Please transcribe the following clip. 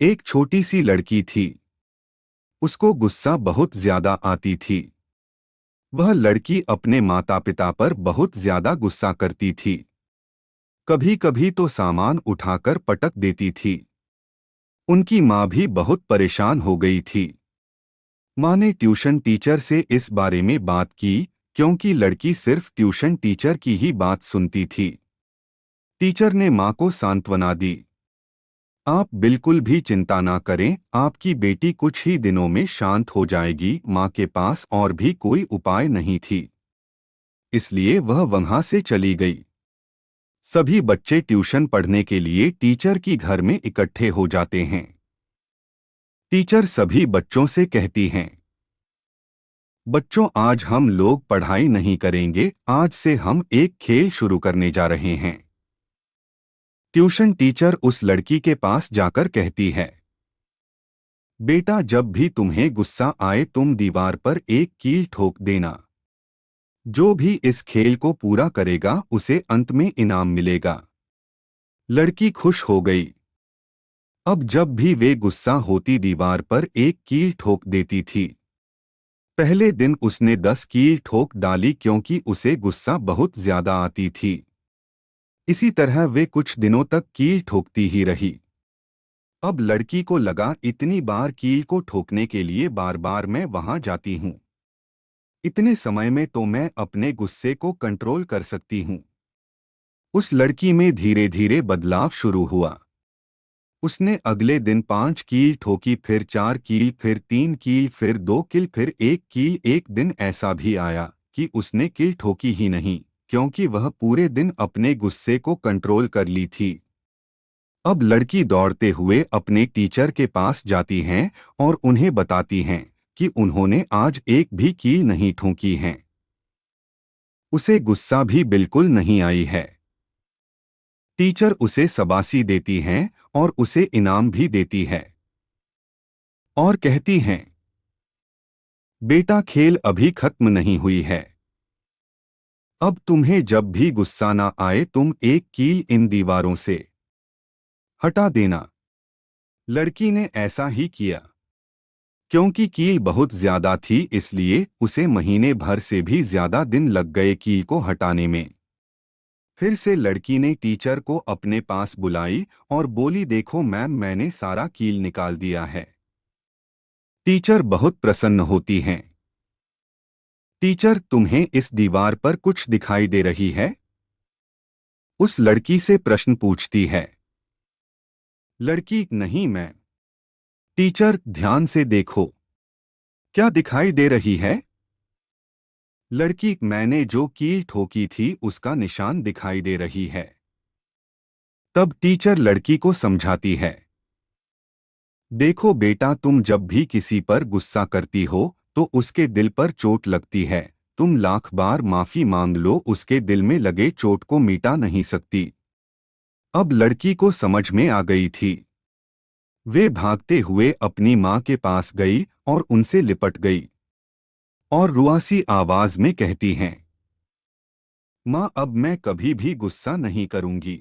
एक छोटी सी लड़की थी। उसको गुस्सा बहुत ज्यादा आती थी। वह लड़की अपने माता पिता पर बहुत ज्यादा गुस्सा करती थी। कभी कभी तो सामान उठाकर पटक देती थी। उनकी माँ भी बहुत परेशान हो गई थी। माँ ने ट्यूशन टीचर से इस बारे में बात की, क्योंकि लड़की सिर्फ ट्यूशन टीचर की ही बात सुनती थी। टीचर ने माँ को सांत्वना दी। आप बिल्कुल भी चिंता ना करें, आपकी बेटी कुछ ही दिनों में शांत हो जाएगी। माँ के पास और भी कोई उपाय नहीं थी, इसलिए वह वहां से चली गई। सभी बच्चे ट्यूशन पढ़ने के लिए टीचर की घर में इकट्ठे हो जाते हैं। टीचर सभी बच्चों से कहती हैं, बच्चों आज हम लोग पढ़ाई नहीं करेंगे, आज से हम एक खेल शुरू करने जा रहे हैं। ट्यूशन टीचर उस लड़की के पास जाकर कहती है, बेटा जब भी तुम्हें गुस्सा आए तुम दीवार पर एक कील ठोक देना। जो भी इस खेल को पूरा करेगा उसे अंत में इनाम मिलेगा। लड़की खुश हो गई। अब जब भी वे गुस्सा होती दीवार पर एक कील ठोक देती थी। पहले दिन उसने 10 कील ठोक डाली, क्योंकि उसे गुस्सा बहुत ज्यादा आती थी। इसी तरह वे कुछ दिनों तक कील ठोकती ही रही। अब लड़की को लगा, इतनी बार कील को ठोकने के लिए बार बार मैं वहां जाती हूँ, इतने समय में तो मैं अपने गुस्से को कंट्रोल कर सकती हूँ। उस लड़की में धीरे धीरे बदलाव शुरू हुआ। उसने अगले दिन 5 कील ठोकी, फिर 4 कील, फिर 3 कील, फिर 2 कील, फिर 1 कील। एक दिन ऐसा भी आया कि उसने कील ठोकी ही नहीं, क्योंकि वह पूरे दिन अपने गुस्से को कंट्रोल कर ली थी। अब लड़की दौड़ते हुए अपने टीचर के पास जाती हैं और उन्हें बताती हैं कि उन्होंने आज एक भी कील नहीं ठोकी है। उसे गुस्सा भी बिल्कुल नहीं आई है। टीचर उसे शाबाशी देती हैं और उसे इनाम भी देती है और कहती हैं, बेटा खेल अभी खत्म नहीं हुई है। अब तुम्हें जब भी गुस्सा ना आए तुम एक कील इन दीवारों से हटा देना। लड़की ने ऐसा ही किया। क्योंकि कील बहुत ज्यादा थी, इसलिए उसे महीने भर से भी ज्यादा दिन लग गए कील को हटाने में। फिर से लड़की ने टीचर को अपने पास बुलाई और बोली, देखो मैम, मैंने सारा कील निकाल दिया है। टीचर बहुत प्रसन्न होती हैं। टीचर, तुम्हें इस दीवार पर कुछ दिखाई दे रही है? उस लड़की से प्रश्न पूछती है। लड़की, नहीं मैम। टीचर, ध्यान से देखो, क्या दिखाई दे रही है? लड़की, मैंने जो कील ठोकी थी उसका निशान दिखाई दे रही है। तब टीचर लड़की को समझाती है, देखो बेटा, तुम जब भी किसी पर गुस्सा करती हो तो उसके दिल पर चोट लगती है। तुम लाख बार माफी मांग लो, उसके दिल में लगे चोट को मिटा नहीं सकती। अब लड़की को समझ में आ गई थी। वे भागते हुए अपनी माँ के पास गई और उनसे लिपट गई और रुआसी आवाज में कहती हैं, माँ, अब मैं कभी भी गुस्सा नहीं करूंगी।